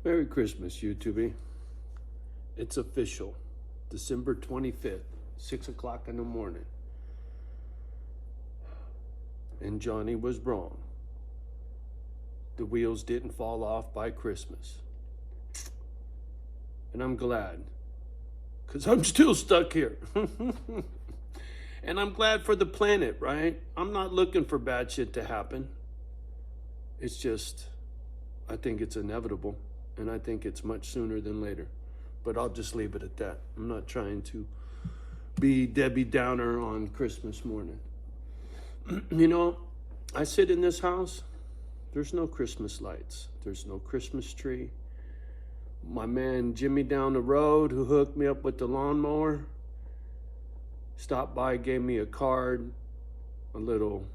Merry Christmas, YouTube. It's official. December 25th, 6 o'clock in the morning. And Johnny was wrong. The wheels didn't fall off by Christmas. And I'm glad, because I'm still stuck here. And I'm glad for the planet, right? I'm not looking for bad shit to happen. It's just, I think it's inevitable. And I think it's much sooner than later. But I'll just leave it at that. I'm not trying to be Debbie Downer on Christmas morning. You know, I sit in this house, there's no Christmas lights. There's no Christmas tree. My man Jimmy down the road, who hooked me up with the lawnmower, stopped by, gave me a card, a little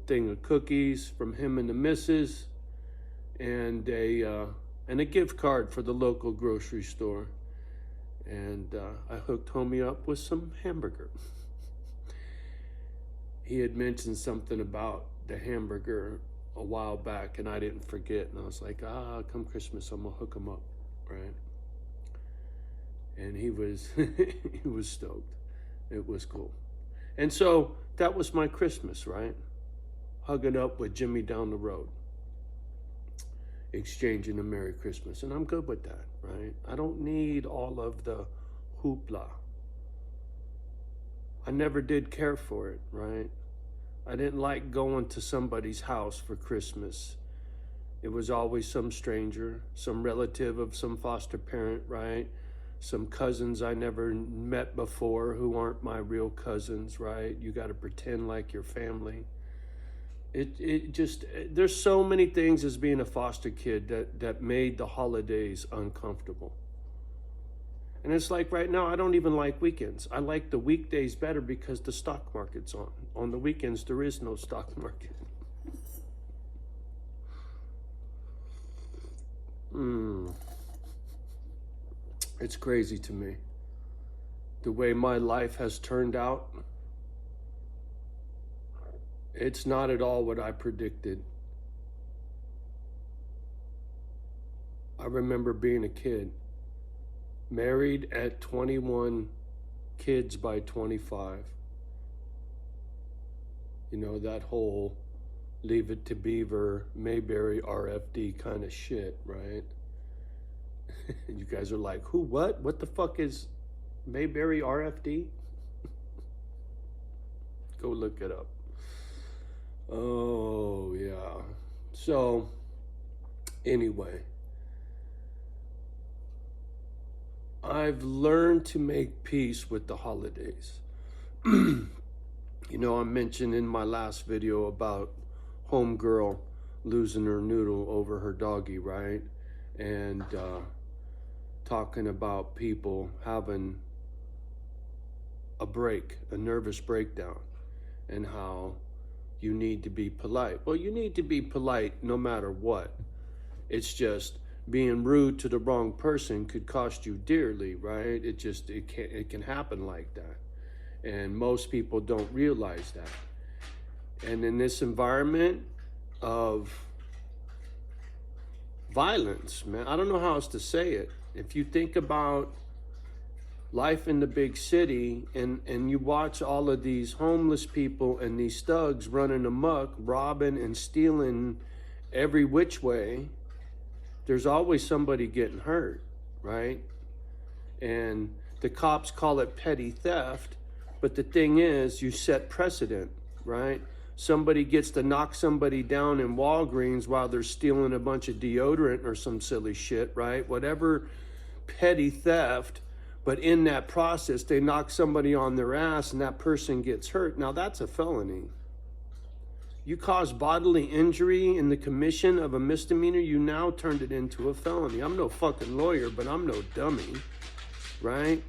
thing of cookies from him and the missus, and a gift card for the local grocery store. And I hooked homie up with some hamburger. He had mentioned something about the hamburger a while back, and I didn't forget. And I was like, come Christmas, I'm gonna hook him up, right? And he was, he was stoked. It was cool. And so that was my Christmas, right? Hugging up with Jimmy down the road, exchanging a Merry Christmas. And I'm good with that, right? I don't need all of the hoopla. I never did care for it, right? I didn't like going to somebody's house for Christmas. It was always some stranger, some relative of some foster parent, right? Some cousins I never met before who aren't my real cousins, right? You got to pretend like you're family. It just, there's so many things as being a foster kid that made the holidays uncomfortable. And it's like right now, I don't even like weekends. I like the weekdays better because the stock market's on. On the weekends, there is no stock market. It's crazy to me. The way my life has turned out, it's not at all what I predicted. I remember being a kid, married at 21, kids by 25. You know, that whole Leave It to Beaver, Mayberry RFD kind of shit, right? You guys are like, who, what? What the fuck is Mayberry RFD? Go look it up. Oh, yeah. So, anyway, I've learned to make peace with the holidays. You know, I mentioned in my last video about homegirl losing her noodle over her doggy, right? And talking about people having a break, a nervous breakdown, and how you need to be polite. Well, you need to be polite no matter what. It's just being rude to the wrong person could cost you dearly, right? It can happen like that. And most people don't realize that. And in this environment of violence, man, I don't know how else to say it. If you think about life in the big city and you watch all of these homeless people and these thugs running amok, robbing and stealing every which way, there's always somebody getting hurt, right? And the cops call it petty theft, but the thing is, you set precedent, right? Somebody gets to knock somebody down in Walgreens while they're stealing a bunch of deodorant or some silly shit, right? Whatever petty theft, but in that process, they knock somebody on their ass and that person gets hurt. Now that's a felony. You cause bodily injury in the commission of a misdemeanor, you now turned it into a felony. I'm no fucking lawyer, but I'm no dummy, right?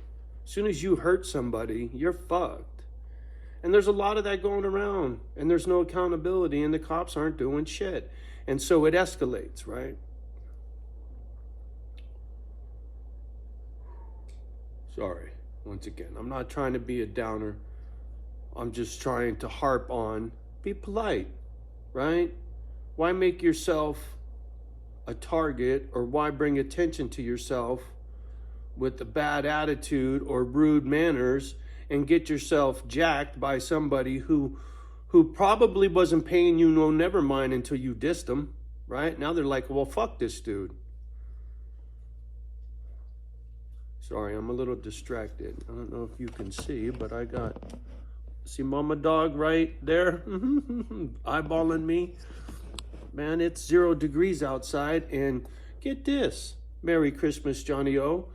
As soon as you hurt somebody, you're fucked. And there's a lot of that going around, and there's no accountability, and the cops aren't doing shit. And so it escalates, right? Sorry, once again, I'm not trying to be a downer. I'm just trying to harp on, be polite, right? Why make yourself a target, or why bring attention to yourself with a bad attitude or rude manners and get yourself jacked by somebody who probably wasn't paying you no never mind until you dissed them, right? Now they're like, well, fuck this dude. Sorry, I'm a little distracted. I don't know if you can see, but I got, see Mama Dog right there? Eyeballing me. Man, it's 0 degrees outside, and get this. Merry Christmas, Johnny O.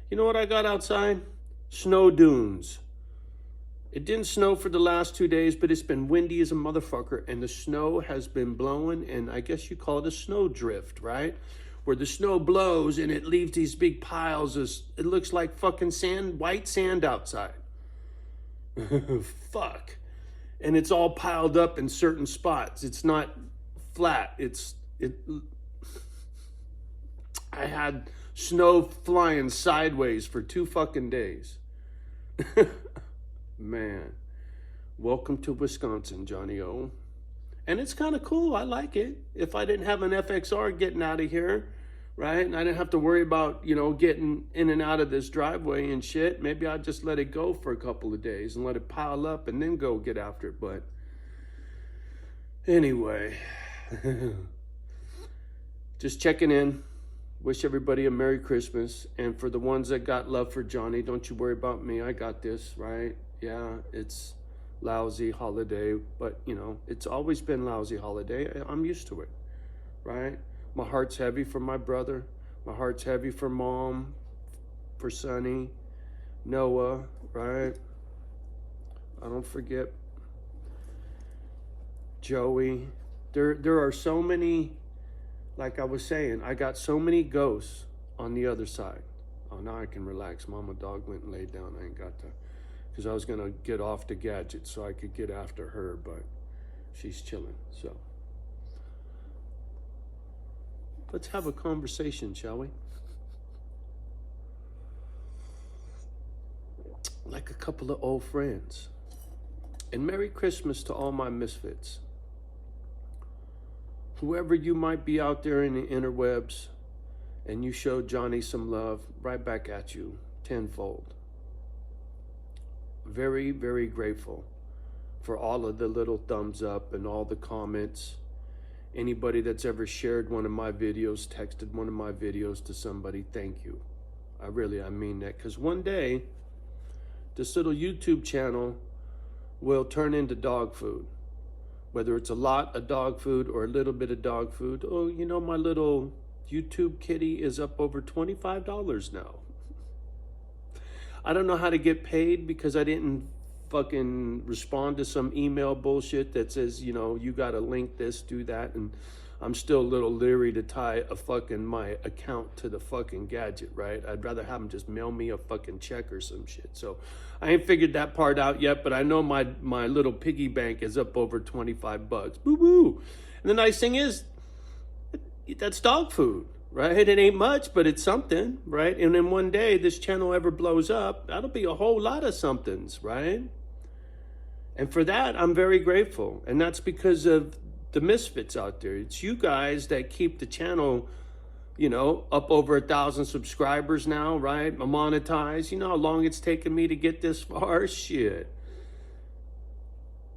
You know what I got outside? Snow dunes. It didn't snow for the last 2 days, but it's been windy as a motherfucker, and the snow has been blowing, and I guess you call it a snow drift, right? Where the snow blows and it leaves these big piles of, it looks like fucking sand, white sand outside. Fuck. And it's all piled up in certain spots. It's not flat. I had snow flying sideways for 2 fucking days. Man, welcome to Wisconsin, Johnny O. And it's kind of cool. I like it. If I didn't have an FXR getting out of here, right, and I didn't have to worry about, you know, getting in and out of this driveway and shit, maybe I'd just let it go for a couple of days and let it pile up and then go get after it. But anyway, just checking in. Wish everybody a Merry Christmas. And for the ones that got love for Johnny, don't you worry about me. I got this, right? Yeah, it's lousy holiday, but you know, it's always been lousy holiday. I'm used to it, right? My heart's heavy for my brother. My heart's heavy for Mom, for Sonny, Noah, right? I don't forget Joey. There are so many, like I was saying, I got so many ghosts on the other side. Oh, now I can relax. Mama Dog went and laid down. I ain't got to, because I was going to get off the gadget so I could get after her, but she's chilling. So let's have a conversation, shall we? Like a couple of old friends. And Merry Christmas to all my misfits. Whoever you might be out there in the interwebs, and you showed Johnny some love, right back at you, tenfold. Very, very grateful for all of the little thumbs up and all the comments. Anybody that's ever shared one of my videos, texted one of my videos to somebody, thank you. I mean that, because one day, this little YouTube channel will turn into dog food. Whether it's a lot of dog food or a little bit of dog food. Oh, you know, my little YouTube kitty is up over $25 now. I don't know how to get paid because I didn't fucking respond to some email bullshit that says, you know, you got to link this, do that. And I'm still a little leery to tie a fucking my account to the fucking gadget, right? I'd rather have them just mail me a fucking check or some shit. So I ain't figured that part out yet, but I know my little piggy bank is up over $25. Boo-boo. And the nice thing is, that's dog food, right? It ain't much, but it's something, right? And then one day this channel ever blows up, that'll be a whole lot of somethings, right? And for that, I'm very grateful. And that's because of the misfits out there. It's you guys that keep the channel, you know, up over 1,000 subscribers now, right? Monetized. You know how long it's taken me to get this far? Shit.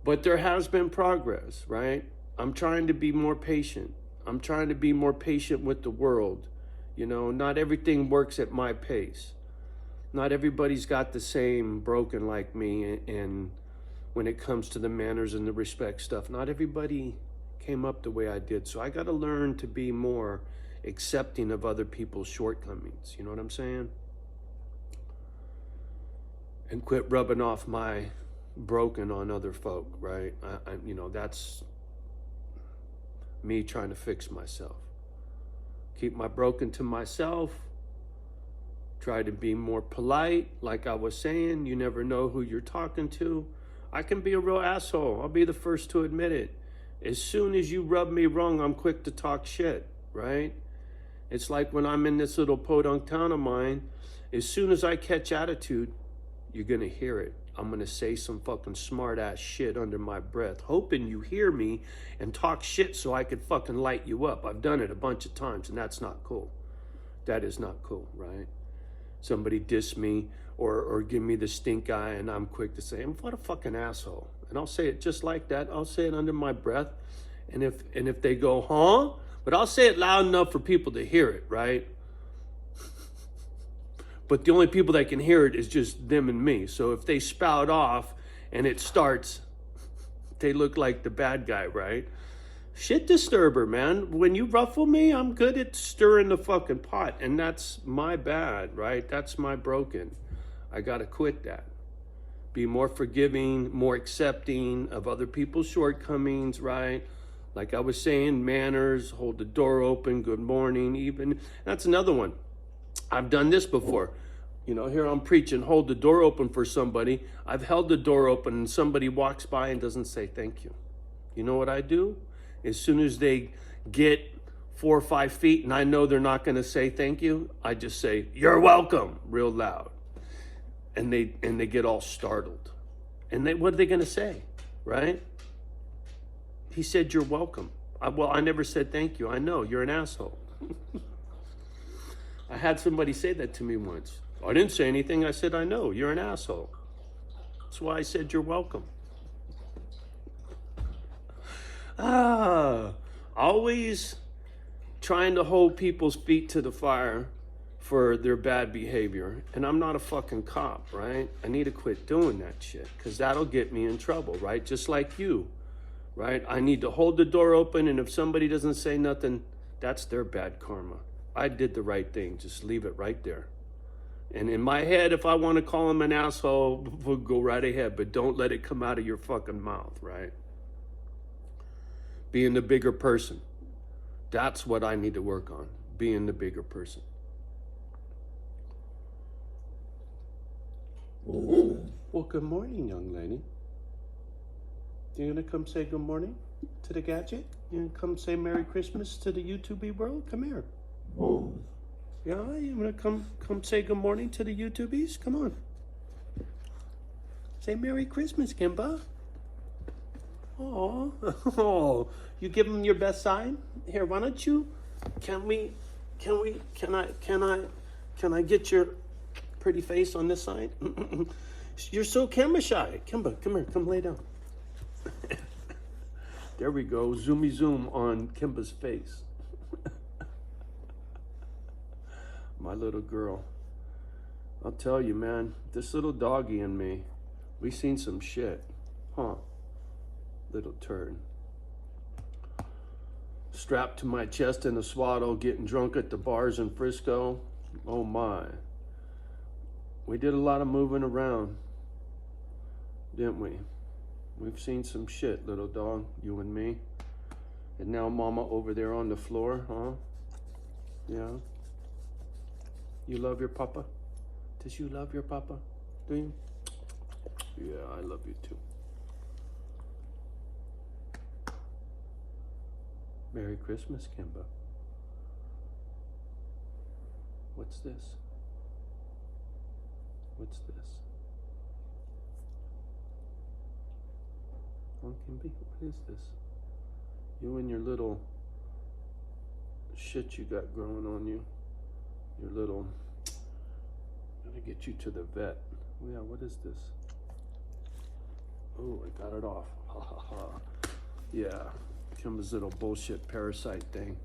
But there has been progress, right? I'm trying to be more patient. I'm trying to be more patient with the world. You know, not everything works at my pace. Not everybody's got the same broken like me, and when it comes to the manners and the respect stuff, not everybody came up the way I did. So I got to learn to be more accepting of other people's shortcomings. You know what I'm saying? And quit rubbing off my broken on other folk, right? You know, that's me trying to fix myself. Keep my broken to myself. Try to be more polite. Like I was saying, you never know who you're talking to. I can be a real asshole. I'll be the first to admit it. As soon as you rub me wrong, I'm quick to talk shit, right? It's like when I'm in this little podunk town of mine, as soon as I catch attitude, you're going to hear it. I'm going to say some fucking smart ass shit under my breath, hoping you hear me and talk shit so I could fucking light you up. I've done it a bunch of times, and that's not cool. That is not cool, right? Somebody diss me or give me the stink eye, and I'm quick to say, what a fucking asshole. And I'll say it just like that. I'll say it under my breath. And if they go, huh? But I'll say it loud enough for people to hear it, right? But the only people that can hear it is just them and me. So if they spout off and it starts, they look like the bad guy, right? Shit disturber, man. When you ruffle me, I'm good at stirring the fucking pot. And that's my bad, right? That's my broken. I gotta quit that. Be more forgiving, more accepting of other people's shortcomings, right? Like I was saying, manners, hold the door open, good morning, even. That's another one. I've done this before. You know, here I'm preaching, hold the door open for somebody. I've held the door open and somebody walks by and doesn't say thank you. You know what I do? As soon as they get 4 or 5 feet and I know they're not going to say thank you, I just say, you're welcome, real loud. And they get all startled. And what are they going to say, right? He said, you're welcome. Well, I never said thank you. I know, you're an asshole. I had somebody say that to me once. I didn't say anything. I said, I know, you're an asshole. That's why I said you're welcome. Always trying to hold people's feet to the fire for their bad behavior. And I'm not a fucking cop, right? I need to quit doing that shit because that'll get me in trouble, right? Just like you, right? I need to hold the door open, and if somebody doesn't say nothing, that's their bad karma. I did the right thing. Just leave it right there. And in my head, if I want to call him an asshole, we'll go right ahead, but don't let it come out of your fucking mouth, right? Being the bigger person. That's what I need to work on. Being the bigger person. Well, good morning, young lady. You gonna come say good morning to the gadget? You gonna come say Merry Christmas to the YouTube world? Come here. Yeah, you wanna come say good morning to the YouTubies? Come on. Say Merry Christmas, Kimba. Oh, you give them your best sign? Here, why don't you? Can I get your pretty face on this side? You're so camera shy. Kimba, come here, come lay down. There we go, zoomy zoom on Kimba's face. My little girl. I'll tell you, man, this little doggy and me, we seen some shit. Huh? Little turd. Strapped to my chest in a swaddle, getting drunk at the bars in Frisco. Oh my. We did a lot of moving around, didn't we? We've seen some shit, little dog, you and me. And now mama over there on the floor, huh? Yeah. You love your papa? Does you love your papa? Do you? Yeah, I love you too. Merry Christmas, Kimba. What's this? What's this? Oh, Kimby, what is this? You and your little shit you got growing on you. Your little, gotta get you to the vet. Oh yeah, what is this? Oh, I got it off. Ha ha ha. Yeah, Kimba's little bullshit parasite thing.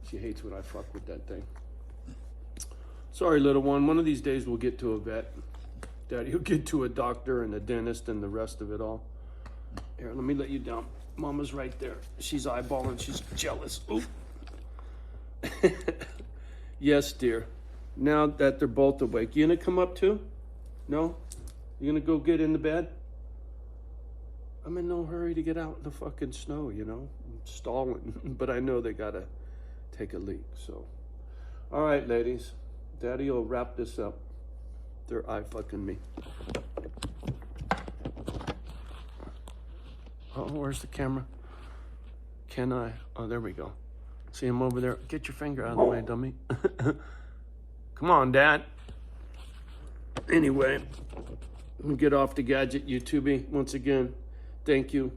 She hates when I fuck with that thing. Sorry, little one. One of these days we'll get to a vet. Daddy will get to a doctor and a dentist and the rest of it all. Here, let me let you down. Mama's right there. She's eyeballing. She's jealous. Ooh. Yes, dear. Now that they're both awake, you gonna come up too? No? You gonna go get in the bed? I'm in no hurry to get out in the fucking snow, you know? I'm stalling, but I know they gotta take a leak, so. All right, ladies. Daddy will wrap this up. They're eye fucking me. Oh, where's the camera? Can I? Oh, there we go. See him over there? Get your finger out of the way, dummy. Come on, Dad. Anyway, I'm gonna get off the gadget, YouTube. Once again, thank you.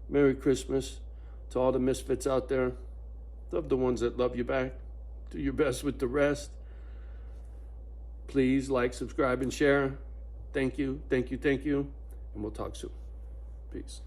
Merry Christmas to all the misfits out there. Love the ones that love you back. Do your best with the rest. Please like, subscribe, and share. Thank you, thank you, thank you. And we'll talk soon. Peace.